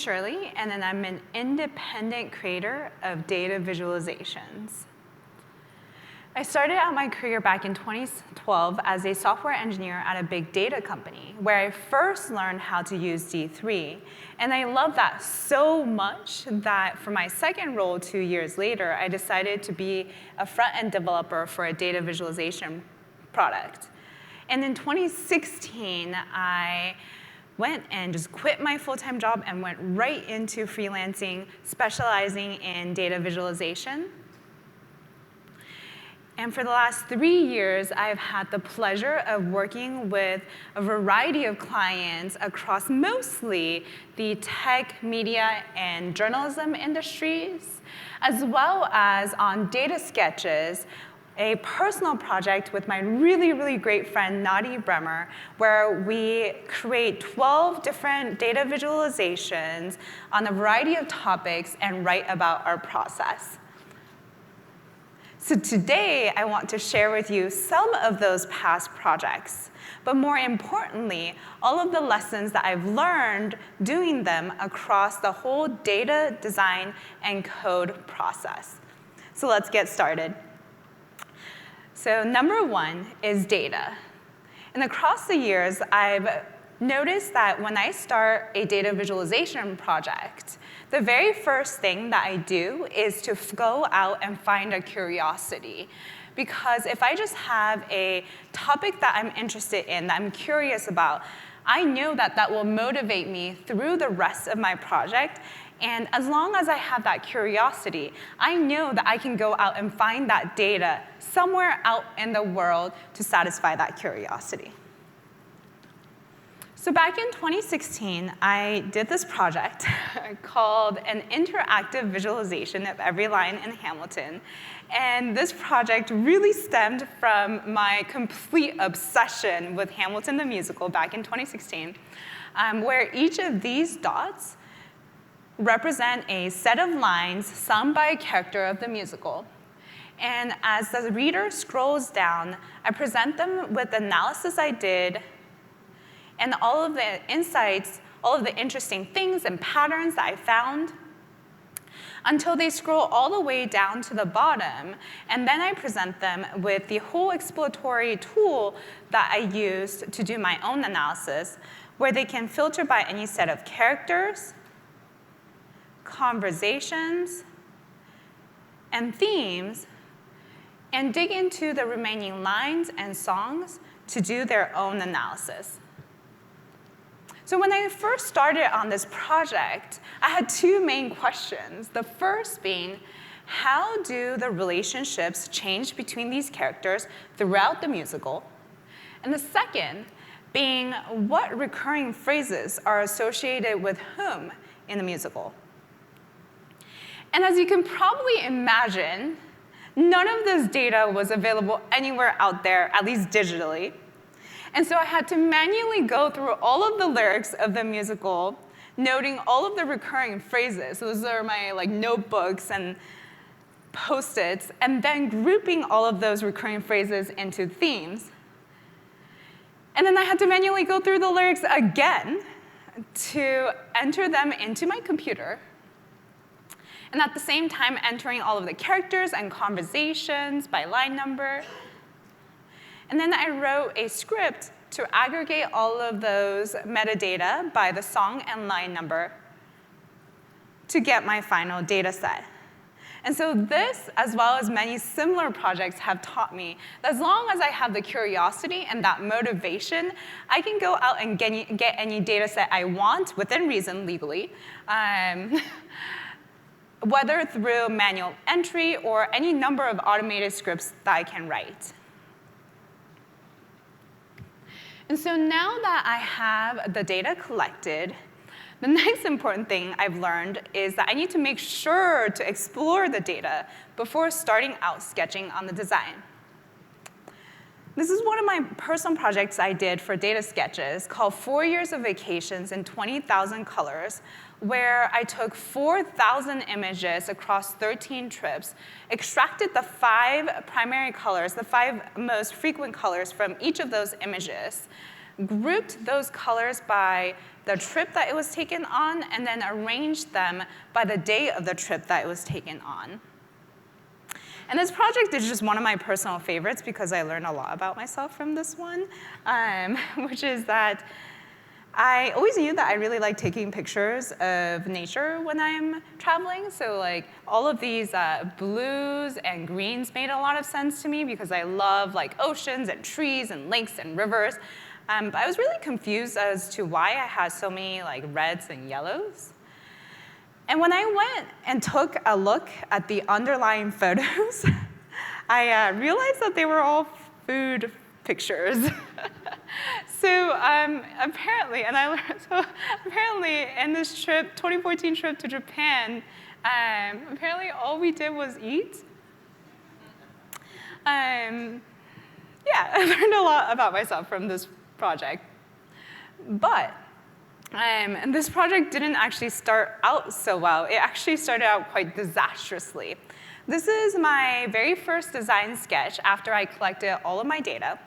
Shirley, and then I'm an independent creator of data visualizations. I started out my career back in 2012 as a software engineer at a big data company, where I first learned how to use D3. And I loved that so much that for my second role 2 years later, I decided to be a front-end developer for a data visualization product. And in 2016, I went and just quit my full-time job and went right into freelancing, specializing in data visualization. And for the last 3 years, I've had the pleasure of working with a variety of clients across mostly the tech, media, and journalism industries, as well as on data sketches, a personal project with my really, really great friend, Nadi Bremer, where we create 12 different data visualizations on a variety of topics and write about our process. So today, I want to share with you some of those past projects, but more importantly, all of the lessons that I've learned doing them across the whole data, design, and code process. So let's get started. So number one is data. And across the years, I've noticed that when I start a data visualization project, the very first thing that I do is to go out and find a curiosity. Because if I just have a topic that I'm interested in, that I'm curious about, I know that that will motivate me through the rest of my project. And as long as I have that curiosity, I know that I can go out and find that data somewhere out in the world to satisfy that curiosity. So back in 2016, I did this project called an interactive visualization of every line in Hamilton. And this project really stemmed from my complete obsession with Hamilton the musical back in 2016, where each of these dots represent a set of lines sung by a character of the musical. And as the reader scrolls down, I present them with the analysis I did and all of the insights, all of the interesting things and patterns that I found, until they scroll all the way down to the bottom. And then I present them with the whole exploratory tool that I used to do my own analysis, where they can filter by any set of characters, conversations, and themes, and dig into the remaining lines and songs to do their own analysis. So when I first started on this project, I had two main questions. The first being, how do the relationships change between these characters throughout the musical? And the second being, what recurring phrases are associated with whom in the musical? And as you can probably imagine, none of this data was available anywhere out there, at least digitally. And so I had to manually go through all of the lyrics of the musical, noting all of the recurring phrases. Those are my notebooks and Post-its, and then grouping all of those recurring phrases into themes. And then I had to manually go through the lyrics again to enter them into my computer. And at the same time, entering all of the characters and conversations by line number. And then I wrote a script to aggregate all of those metadata by the song and line number to get my final data set. And so this, as well as many similar projects, have taught me that as long as I have the curiosity and that motivation, I can go out and get any data set I want, within reason, legally, whether through manual entry or any number of automated scripts that I can write. And so now that I have the data collected, the next important thing I've learned is that I need to make sure to explore the data before starting out sketching on the design. This is one of my personal projects I did for data sketches called 4 Years of Vacations in 20,000 Colors, where I took 4,000 images across 13 trips, extracted the 5 primary colors, the 5 most frequent colors from each of those images, grouped those colors by the trip that it was taken on, and then arranged them by the day of the trip that it was taken on. And this project is just one of my personal favorites because I learned a lot about myself from this one, which is that I always knew that I really like taking pictures of nature when I'm traveling. So like all of these blues and greens made a lot of sense to me because I love like oceans and trees and lakes and rivers. But I was really confused as to why I had so many like reds and yellows. And when I went and took a look at the underlying photos, I realized that they were all food pictures. So apparently in this trip, 2014 trip to Japan, apparently all we did was eat. Yeah, I learned a lot about myself from this project. But and this project didn't actually start out so well. It actually started out quite disastrously. This is my very first design sketch after I collected all of my data.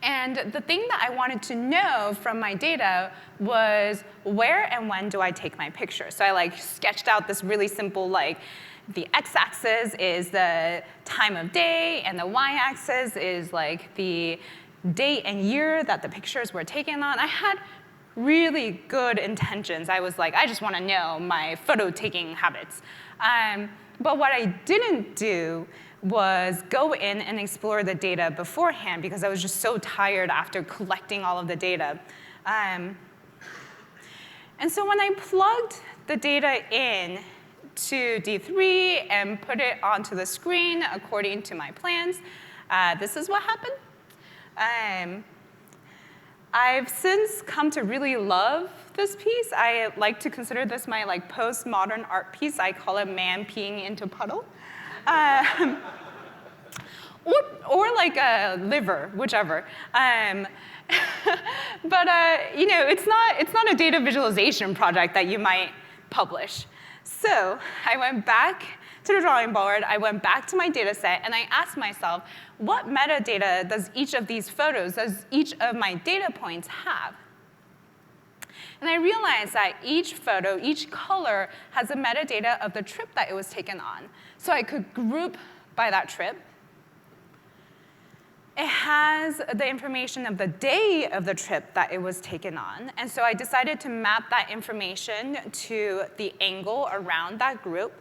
And the thing that I wanted to know from my data was where and when do I take my picture. So I like sketched out this really simple, like the x-axis is the time of day, and the y-axis is like the date and year that the pictures were taken on. I had really good intentions. I was like, I just want to know my photo-taking habits. But what I didn't do was go in and explore the data beforehand because I was just so tired after collecting all of the data. And so when I plugged the data in to D3 and put it onto the screen according to my plans, this is what happened. I've since come to really love this piece. I like to consider this my like postmodern art piece. I call it man peeing into puddle. Or like a liver, whichever. But you know, it's not a data visualization project that you might publish. So I went back to the drawing board, I went back to my data set, and I asked myself, what metadata does each of these photos, does each of my data points have? And I realized that each photo, each color, has a metadata of the trip that it was taken on. So I could group by that trip. It has the information of the day of the trip that it was taken on. And so I decided to map that information to the angle around that group.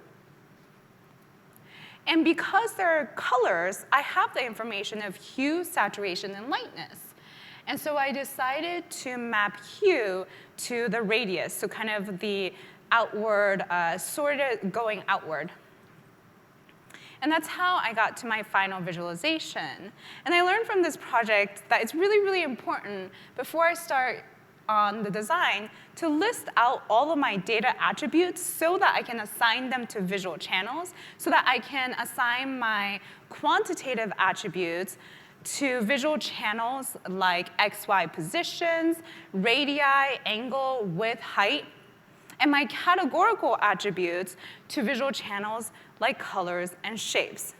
And because there are colors, I have the information of hue, saturation, and lightness. And so I decided to map hue to the radius, so kind of the outward, sort of going outward. And that's how I got to my final visualization. And I learned from this project that it's really, really important before I start on the design to list out all of my data attributes so that I can assign them to visual channels, so that I can assign my quantitative attributes to visual channels like XY positions, radii, angle, width, height, and my categorical attributes to visual channels like colors and shapes.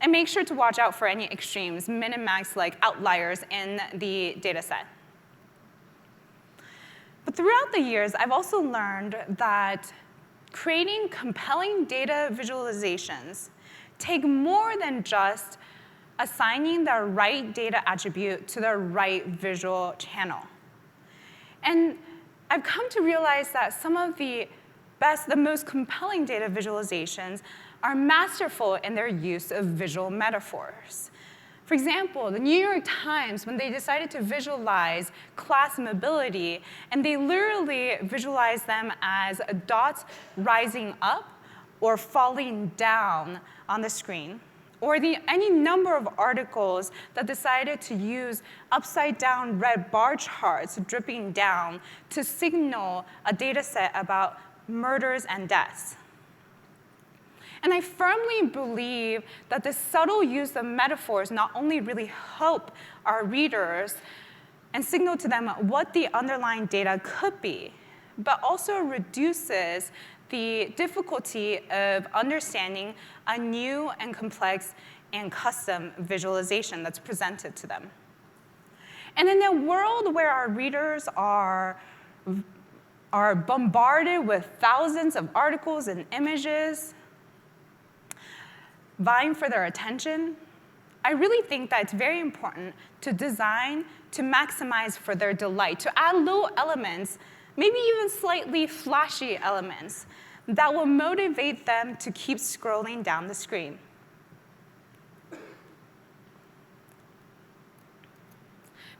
And make sure to watch out for any extremes, min and max like outliers in the data set. But throughout the years, I've also learned that creating compelling data visualizations take more than just assigning the right data attribute to the right visual channel. And I've come to realize that some of the best, the most compelling data visualizations are masterful in their use of visual metaphors. For example, the New York Times, when they decided to visualize class mobility, and they literally visualized them as dots rising up or falling down on the screen, or any number of articles that decided to use upside-down red bar charts dripping down to signal a data set about murders and deaths. And I firmly believe that this subtle use of metaphors not only really help our readers and signal to them what the underlying data could be, but also reduces the difficulty of understanding a new and complex and custom visualization that's presented to them. And in a world where our readers are bombarded with thousands of articles and images vying for their attention, I really think that it's very important to design to maximize for their delight, to add little elements, maybe even slightly flashy elements, that will motivate them to keep scrolling down the screen.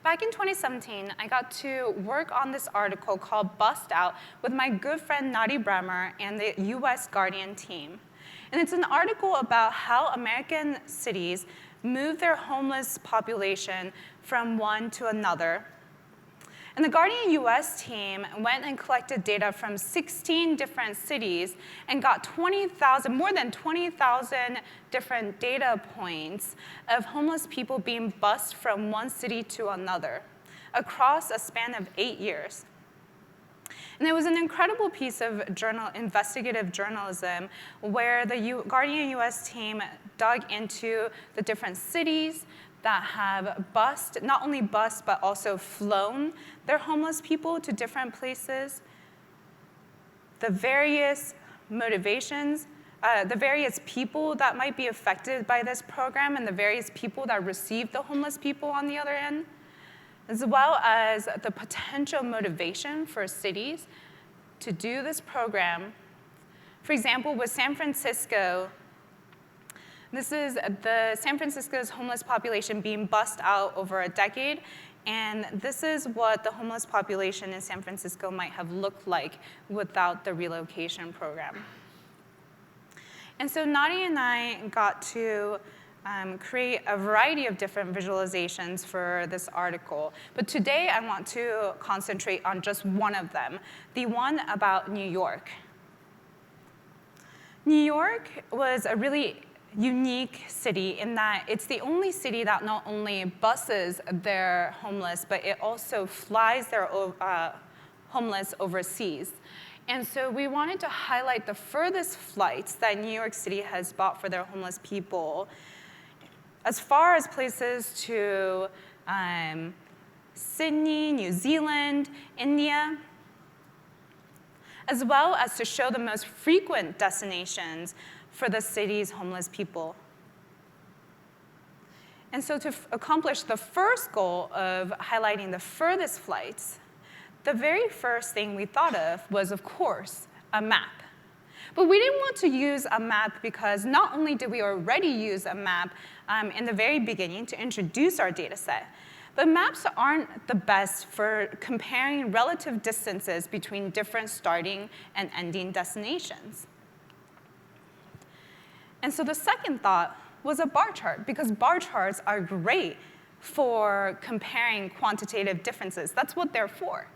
Back in 2017, I got to work on this article called Bust Out with my good friend Nadi Bremer and the US Guardian team. And it's an article about how American cities move their homeless population from one to another. And the Guardian US team went and collected data from 16 different cities and got more than 20,000 different data points of homeless people being bused from one city to another across a span of 8 years. And it was an incredible piece of investigative journalism where the Guardian US team dug into the different cities that have not only bused, but also flown their homeless people to different places, the various motivations, the various people that might be affected by this program, and the various people that receive the homeless people on the other end, as well as the potential motivation for cities to do this program. For example, with San Francisco, this is San Francisco's homeless population being bussed out over a decade, and this is what the homeless population in San Francisco might have looked like without the relocation program. And so Nadi and I got to create a variety of different visualizations for this article. But today I want to concentrate on just one of them, the one about New York. New York was a really unique city in that it's the only city that not only buses their homeless, but it also flies their homeless overseas. And so we wanted to highlight the furthest flights that New York City has bought for their homeless people, as far as places to Sydney, New Zealand, India, as well as to show the most frequent destinations for the city's homeless people. And so to accomplish the first goal of highlighting the furthest flights, the very first thing we thought of course, a map. But we didn't want to use a map because not only did we already use a map in the very beginning to introduce our data set, but maps aren't the best for comparing relative distances between different starting and ending destinations. And so the second thought was a bar chart, because bar charts are great for comparing quantitative differences. That's what they're for.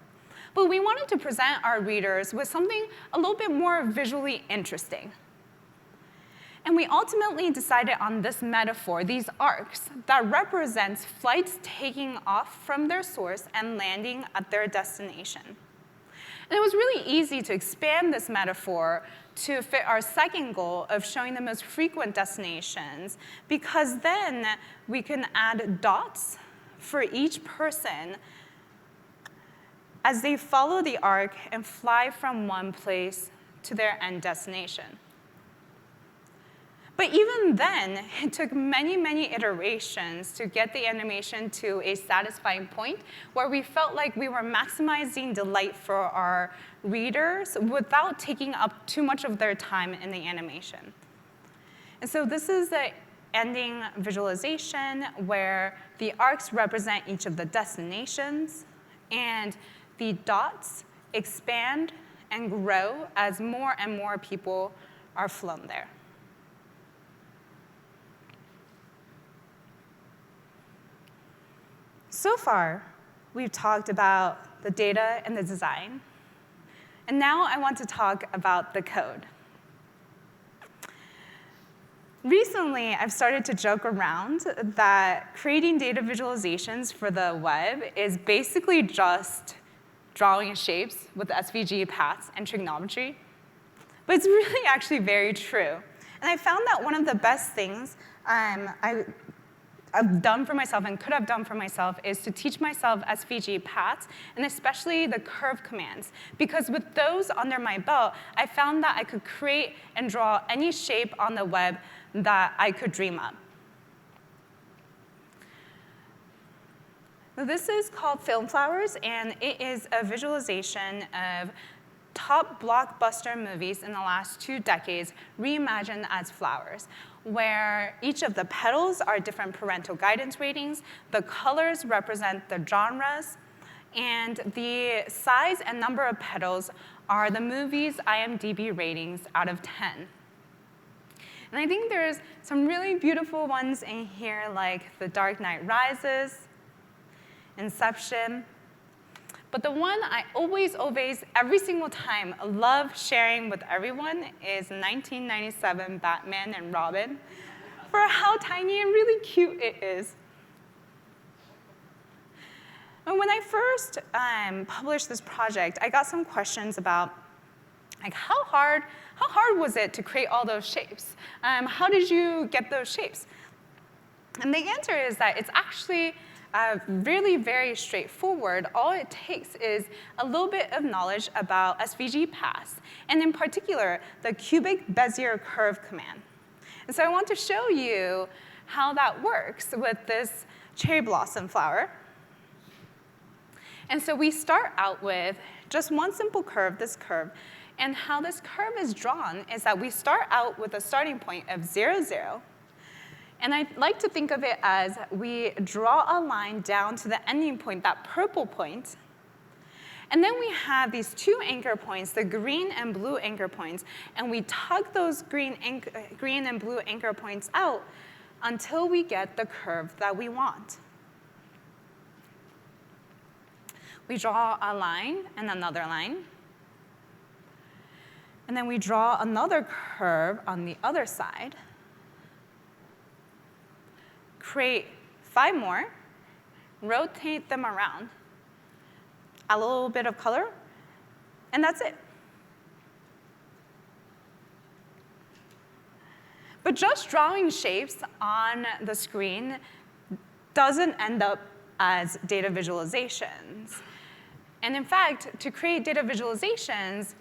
But we wanted to present our readers with something a little bit more visually interesting. And we ultimately decided on this metaphor, these arcs, that represents flights taking off from their source and landing at their destination. And it was really easy to expand this metaphor to fit our second goal of showing the most frequent destinations, because then we can add dots for each person as they follow the arc and fly from one place to their end destination. But even then, it took many, many iterations to get the animation to a satisfying point where we felt like we were maximizing delight for our readers without taking up too much of their time in the animation. And so this is the ending visualization where the arcs represent each of the destinations, and the dots expand and grow as more and more people are flown there. So far, we've talked about the data and the design. And now I want to talk about the code. Recently, I've started to joke around that creating data visualizations for the web is basically just drawing shapes with SVG paths and trigonometry. But it's really actually very true. And I found that one of the best things I I've done for myself and could have done for myself is to teach myself SVG paths, and especially the curve commands. Because with those under my belt, I found that I could create and draw any shape on the web that I could dream up. This is called Film Flowers, and it is a visualization of top blockbuster movies in the last 2 decades reimagined as flowers, where each of the petals are different parental guidance ratings, the colors represent the genres, and the size and number of petals are the movie's IMDb ratings out of 10. And I think there's some really beautiful ones in here, like The Dark Knight Rises, Inception. But the one I always, every single time, love sharing with everyone is 1997 Batman and Robin, for how tiny and really cute it is. And when I first published this project, I got some questions about, like, how hard was it to create all those shapes? How did you get those shapes? And the answer is that it's actually really very straightforward. All it takes is a little bit of knowledge about SVG paths, and in particular, the cubic Bezier curve command. And so I want to show you how that works with this cherry blossom flower. And so we start out with just one simple curve, this curve. And how this curve is drawn is that we start out with a starting point of 0, 0. And I like to think of it as we draw a line down to the ending point, that purple point. And then we have these 2 anchor points, the green and blue anchor points. And we tug those green and blue anchor points out until we get the curve that we want. We draw a line and another line. And then we draw another curve on the other side. Create 5 more, rotate them around, a little bit of color, and that's it. But just drawing shapes on the screen doesn't end up as data visualizations. And in fact, to create data visualizations,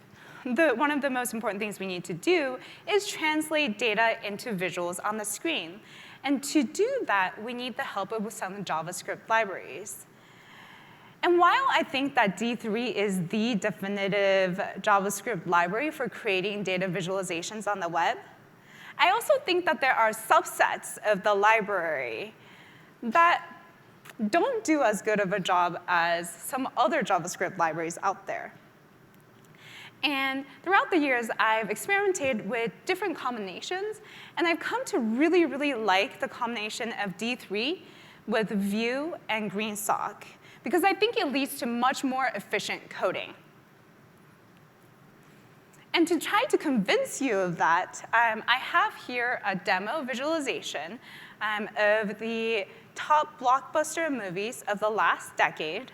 one of the most important things we need to do is translate data into visuals on the screen. And to do that, we need the help of some JavaScript libraries. And while I think that D3 is the definitive JavaScript library for creating data visualizations on the web, I also think that there are subsets of the library that don't do as good of a job as some other JavaScript libraries out there. And throughout the years, I've experimented with different combinations, and I've come to really, really like the combination of D3 with Vue and GreenSock, because I think it leads to much more efficient coding. And to try to convince you of that, I have here a demo visualization of the top blockbuster movies of the last decade.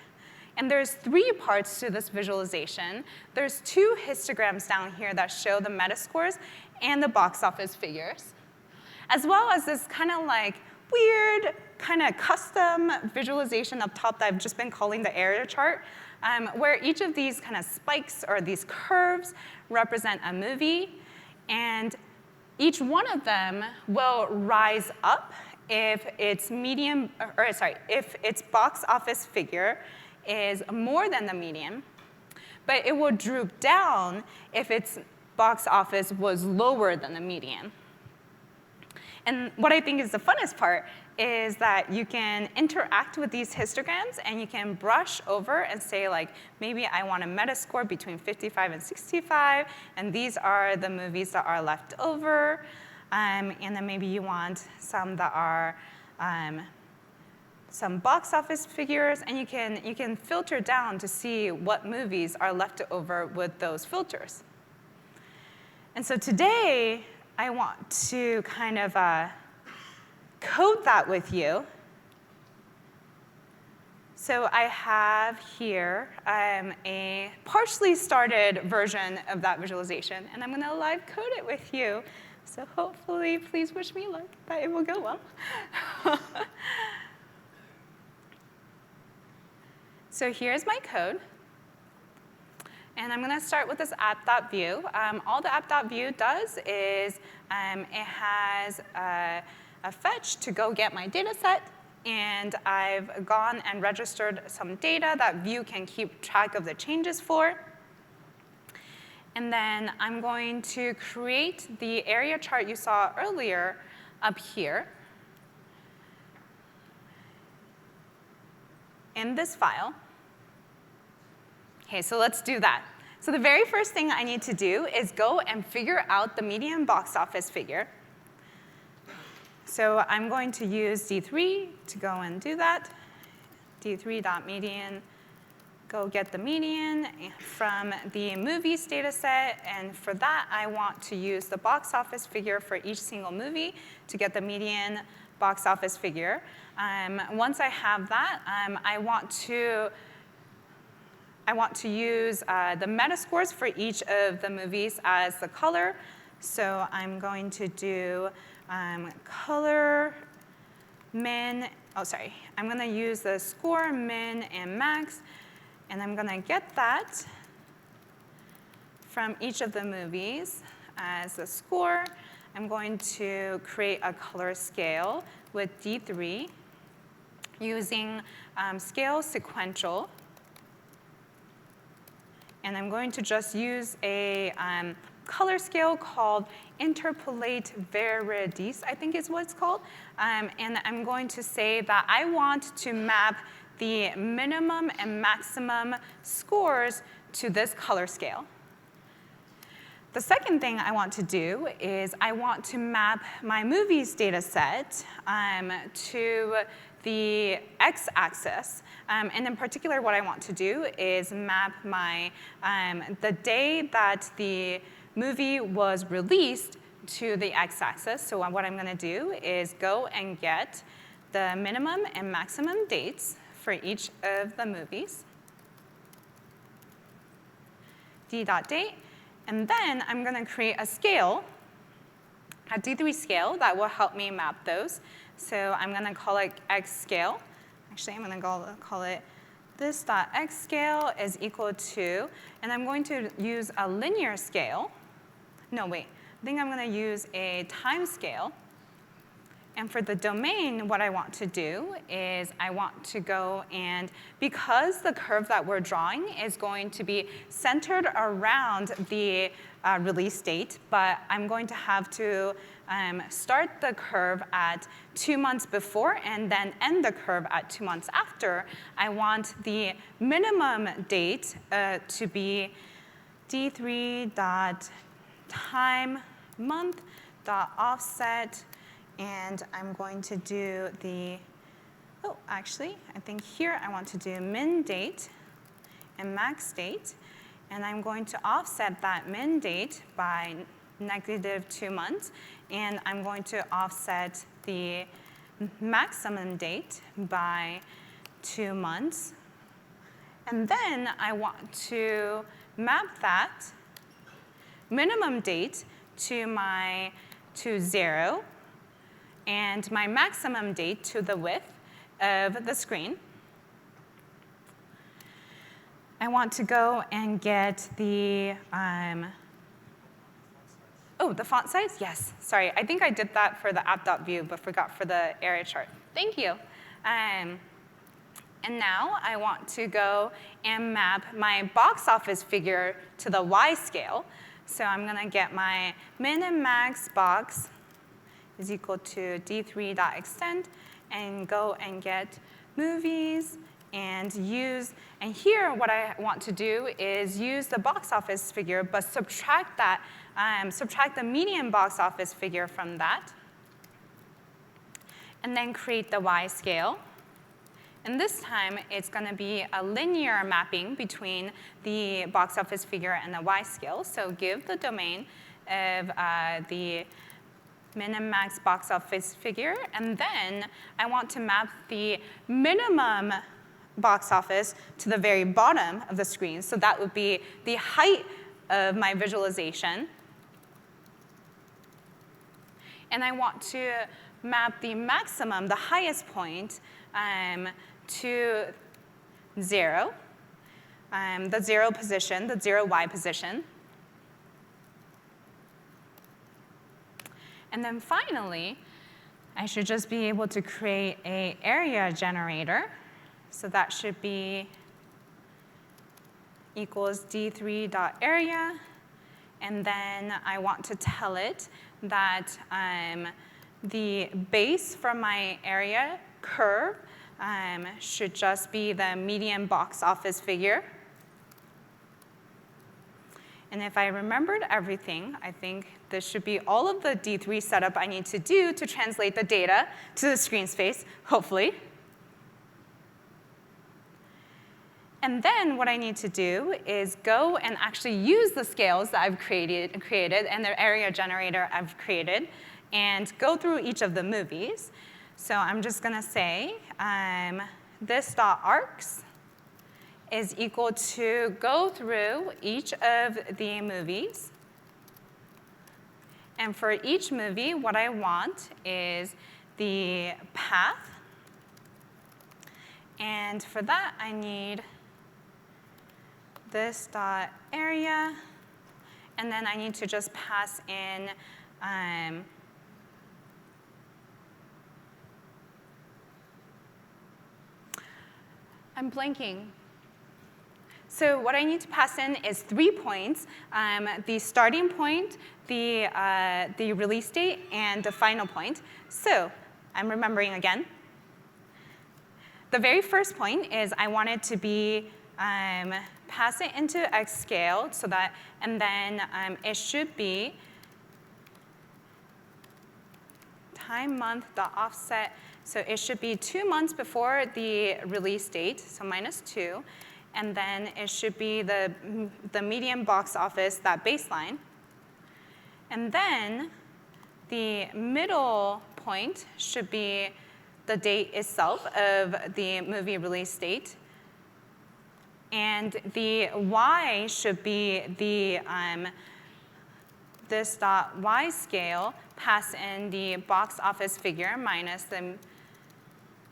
And there's 3 parts to this visualization. There's 2 histograms down here that show the Metascores and the box office figures, as well as this kind of like weird, kind of custom visualization up top that I've just been calling the area chart, where each of these kind of spikes or these curves represent a movie, and each one of them will rise up if its if its box office figure is more than the median, but it will droop down if its box office was lower than the median. And what I think is the funnest part is that you can interact with these histograms, and you can brush over and say, like, maybe I want a Metascore between 55 and 65, and these are the movies that are left over, and then maybe you want some that are some box office figures, and you can filter down to see what movies are left over with those filters. And so today, I want to kind of code that with you. So I have here a partially started version of that visualization, and I'm going to live code it with you So hopefully, please wish me luck that it will go well. So here's my code. And I'm going to start with this app.view. All the app.view does is it has a fetch to go get my data set. And I've gone and registered some data that View can keep track of the changes for. And then I'm going to create the area chart you saw earlier up here in this file. OK, so let's do that. So the very first thing I need to do is go and figure out the median box office figure. So I'm going to use D3 to go and do that. D3.median. Go get the median from the movies data set. And for that, I want to use the box office figure for each single movie to get the median box office figure. Once I have that, I want to use the metascores for each of the movies as the color. So I'm going to do color, min. Oh, sorry. I'm going to use the score, min, and max. And I'm going to get that from each of the movies as the score. I'm going to create a color scale with D3 using scale sequential. And I'm going to just use a color scale called interpolate veridis, I think is what it's called. And I'm going to say that I want to map the minimum and maximum scores to this color scale. The second thing I want to do is I want to map my movies data set to the x-axis. And in particular, what I want to do is map my the day that the movie was released to the x-axis. So what I'm going to do is go and get the minimum and maximum dates for each of the movies. D.date. And then I'm going to create a scale, a D3 scale, that will help me map those. So I'm going to call it x scale. Actually, I'm going to call it this.x scale is equal to, and I'm going to use a linear scale. No, wait. I think I'm going to use a time scale. And for the domain, what I want to do is I want to go and, because the curve that we're drawing is going to be centered around the release date, but I'm going to have to start the curve at 2 months before and then end the curve at 2 months after, I want the minimum date to be d3.time_month.offset. And I'm going to do the, oh, actually, I think here I want to do min date and max date. And I'm going to offset that min date by -2 months. And I'm going to offset the maximum date by 2 months. And then I want to map that minimum date to 0. And my maximum date to the width of the screen. I want to go and get the, oh, the font size? Yes, sorry. I think I did that for the app.view, but forgot for the area chart. Thank you. And now I want to go and map my box office figure to the Y scale. So I'm going to get my min and max box is equal to d3.extend and go and get movies and use, and here what I want to do is use the box office figure, but subtract that, subtract the median box office figure from that, and then create the Y scale. And this time, it's going to be a linear mapping between the box office figure and the Y scale. So give the domain of the min and max box office figure. And then I want to map the minimum box office to the very bottom of the screen. So that would be the height of my visualization. and I want to map the maximum, the highest point, to 0, the 0 position, the 0 y position. And then finally, I should just be able to create an area generator. So that should be equals d3.area. And then I want to tell it that the base from my area curve should just be the median box office figure. And if I remembered everything, I think this should be all of the D3 setup I need to do to translate the data to the screen space, hopefully. And then what I need to do is go and actually use the scales that I've created and the area generator I've created and go through each of the movies. So I'm just going to say this.arcs is equal to go through each of the movies. And for each movie, what I want is the path. And for that, I need this dot area. And then I need to just pass in I'm blanking. So what I need to pass in is 3 points, the starting point, the release date, and the final point. So I'm remembering again. The very first point is I want it to be pass it into X scale so that, and then it should be time, month, the offset. So it should be 2 months before the release date, so -2. And then it should be the median box office, that baseline. And then the middle point should be the date itself of the movie release date. And the y should be the this dot y scale, pass in the box office figure minus the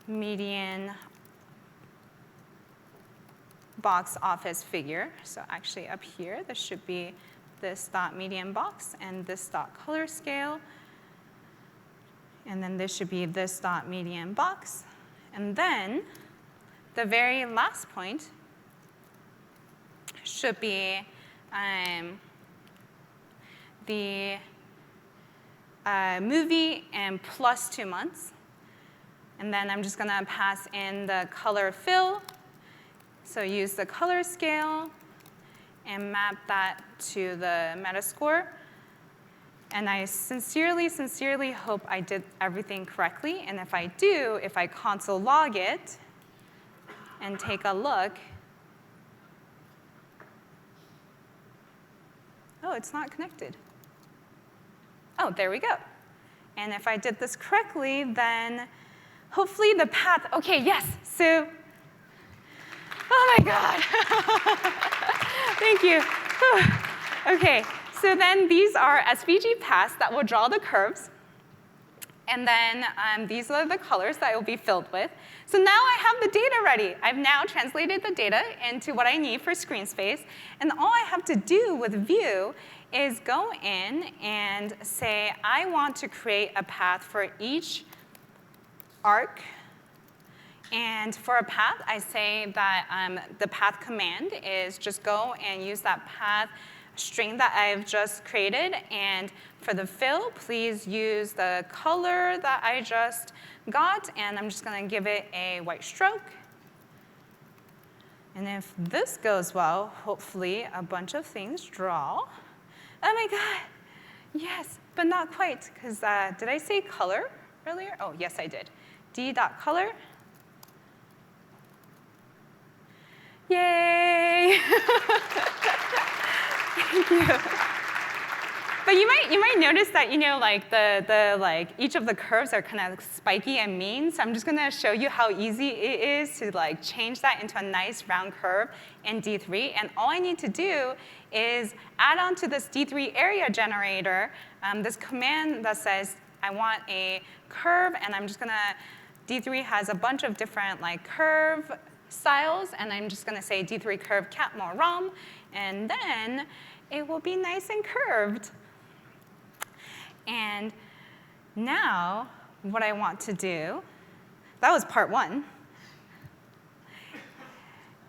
median box office figure. So actually up here, this should be this dot median box and this dot color scale. And then this should be this dot median box. And then the very last point should be the movie and plus 2 months. And then I'm just going to pass in the color fill. So use the color scale and map that to the Metascore. And I sincerely, sincerely hope I did everything correctly. And if I do, if I console log it and take a look, oh, it's not connected. Oh, there we go. And if I did this correctly, then hopefully the path, OK, yes. So, oh my God. Thank you. OK, so then these are SVG paths that will draw the curves. And then these are the colors that it will be filled with. So now I have the data ready. I've now translated the data into what I need for screen space. And all I have to do with View is go in and say, I want to create a path for each arc. And for a path, I say that the path command is just go and use that path string that I've just created. And for the fill, please use the color that I just got. And I'm just going to give it a white stroke. And if this goes well, hopefully a bunch of things draw. Oh my God, yes, but not quite. Because did I say color earlier? Oh, yes, I did. D.color. Yay! Thank you. But you might notice that like each of the curves are kind of spiky and mean. So I'm just going to show you how easy it is to like change that into a nice round curve in D3. And all I need to do is add on to this D3 area generator this command that says I want a curve, and I'm just going to, D3 has a bunch of different curve styles, and I'm just going to say D3 curve Catmull ROM, and then it will be nice and curved. And now what I want to do, that was part 1.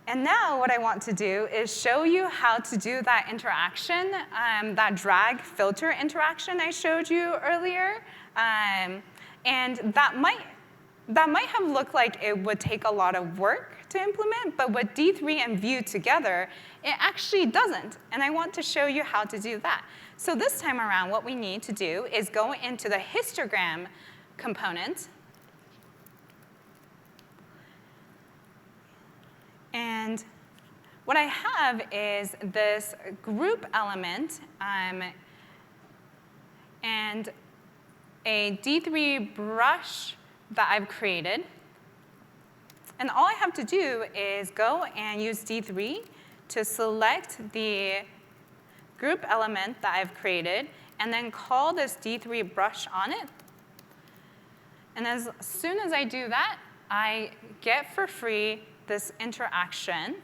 And now what I want to do is show you how to do that interaction, that drag filter interaction I showed you earlier. And that might have looked like it would take a lot of work to implement, but with D3 and Vue together, it actually doesn't. And I want to show you how to do that. So this time around, what we need to do is go into the histogram component. And what I have is this group element and a D3 brush that I've created. And all I have to do is go and use D3 to select the group element that I've created, and then call this D3 brush on it. And as soon as I do that, I get for free this interaction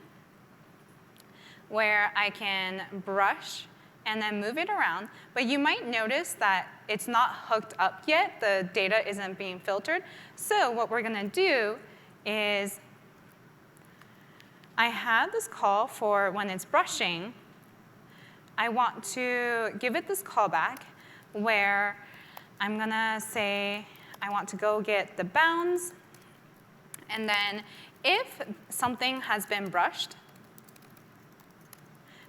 where I can brush and then move it around. But you might notice that it's not hooked up yet. The data isn't being filtered. So what we're going to do is I have this call for when it's brushing. I want to give it this callback where I'm going to say I want to go get the bounds. And then if something has been brushed,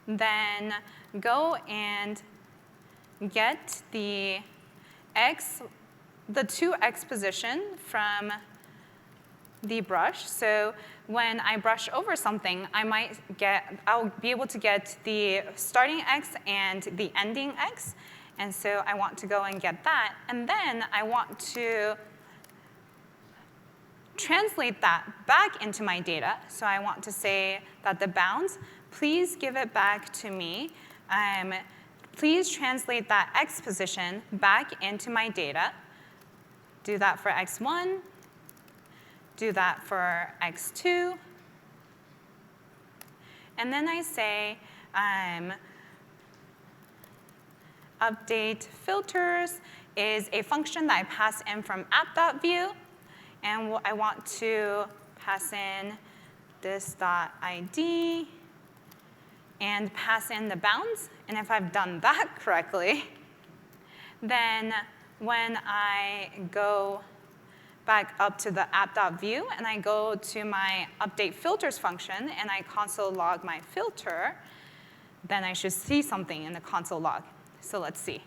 then go and get the 2x position from the brush. So when I brush over something, I'll be able to get the starting x and the ending x. And so I want to go and get that. And then I want to translate that back into my data. So I want to say that the bounds, please give it back to me. Please translate that x position back into my data. Do that for x1. Do that for x2. And then I say update filters is a function that I pass in from app.view. And I want to pass in this.id and pass in the bounds. And if I've done that correctly, then when I go back up to the app.view and I go to my update filters function and I console log my filter, then I should see something in the console log. So let's see.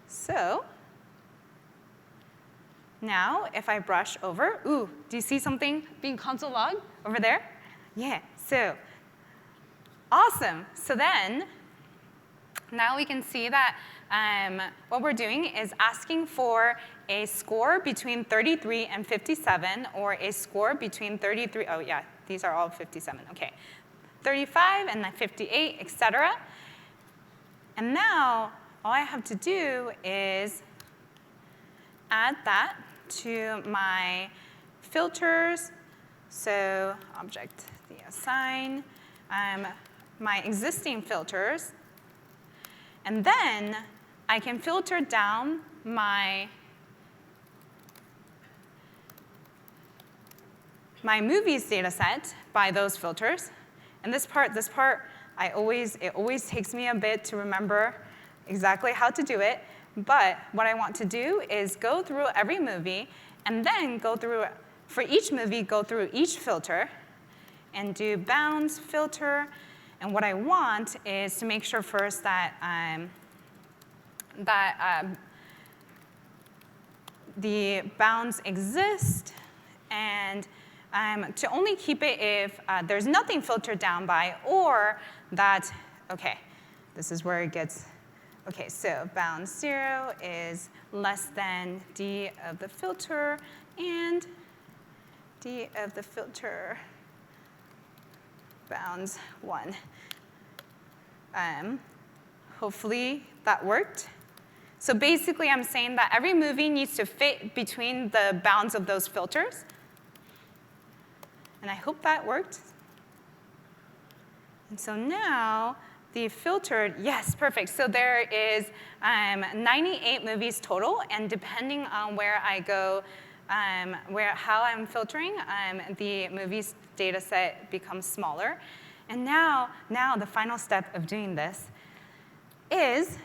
So now if I brush over, ooh, do you see something being console logged over there? Yeah, so awesome. So then now we can see that what we're doing is asking for a score between 33 and 57, or a score between 33, oh yeah, these are all 57, okay. 35 and then 58, et cetera. And now all I have to do is add that to my filters. So object the assign, my existing filters. And then I can filter down my movies data set by those filters. And this part, it always takes me a bit to remember exactly how to do it. But what I want to do is go through every movie and then go through, for each movie, go through each filter and do bounds filter. And what I want is to make sure first that, the bounds exist, and to only keep it if there's nothing filtered down by, or that, OK, this is where it gets, OK, so bounds 0 is less than d of the filter, and d of the filter bounds 1. Hopefully that worked. So basically, I'm saying that every movie needs to fit between the bounds of those filters. And I hope that worked. And so now, the filtered, yes, perfect. So there is 98 movies total, and depending on where I go, how I'm filtering, the movies data set becomes smaller. And now the final step of doing this is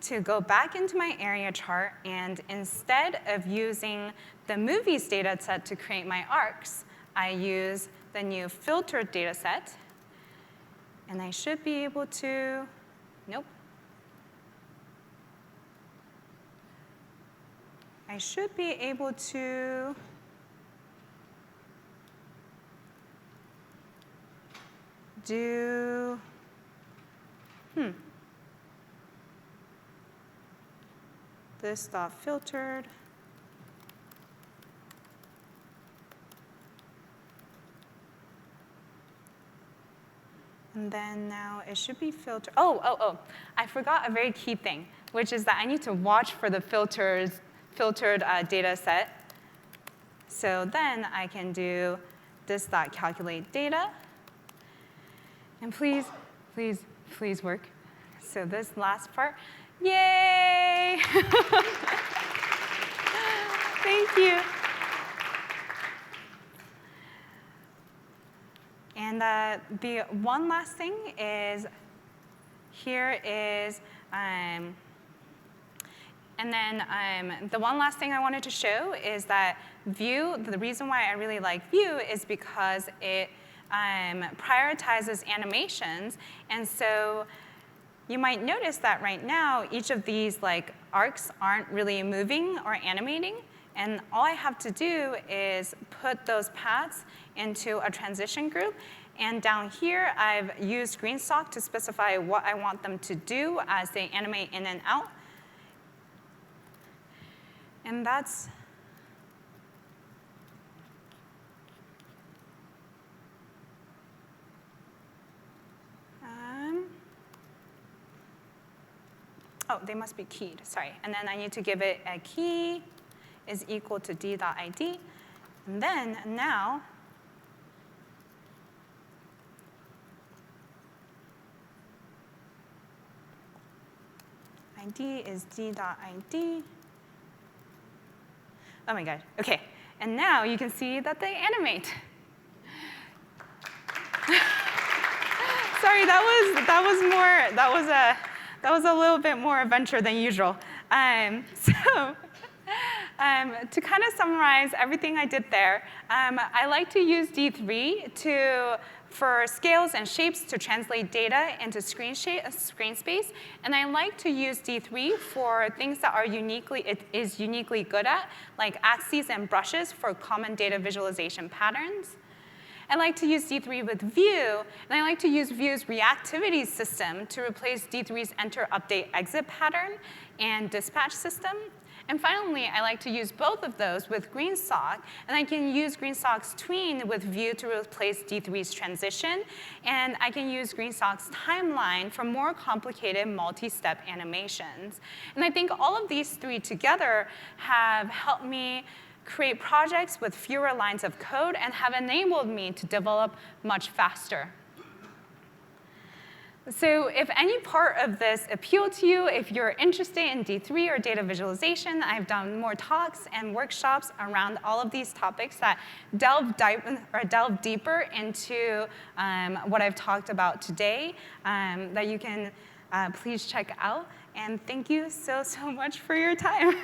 to go back into my area chart, and instead of using the movies data set to create my arcs, I use the new filtered data set. And I should be able to, nope. I should be able to do, this dot filtered. And then now it should be filtered. Oh, I forgot a very key thing, which is that I need to watch for the filtered data set. So then I can do this dot calculate data. And please, please, please work. So this last part, yay! Thank you. And the one last thing is, here is, and then the one last thing I wanted to show is that View, the reason why I really like View is because it prioritizes animations. And so you might notice that right now, each of these arcs aren't really moving or animating. And all I have to do is put those paths into a transition group. And down here, I've used GreenSock to specify what I want them to do as they animate in and out. And that's oh, they must be keyed, sorry. And then I need to give it a key is equal to d.id. And then now, id is d.id. Oh my God, OK. And now you can see that they animate. Sorry, that was a little bit more adventure than usual. To kind of summarize everything I did there, I like to use D3 for scales and shapes to translate data into screen space. And I like to use D3 for things that it is uniquely good at, like axes and brushes for common data visualization patterns. I like to use D3 with View, and I like to use View's reactivity system to replace D3's enter, update, exit pattern and dispatch system. And finally, I like to use both of those with GreenSock, and I can use GreenSock's tween with View to replace D3's transition, and I can use GreenSock's timeline for more complicated multi-step animations. And I think all of these three together have helped me create projects with fewer lines of code and have enabled me to develop much faster. So if any part of this appealed to you, if you're interested in D3 or data visualization, I've done more talks and workshops around all of these topics that delve deeper into what I've talked about today that you can please check out. And thank you so much for your time.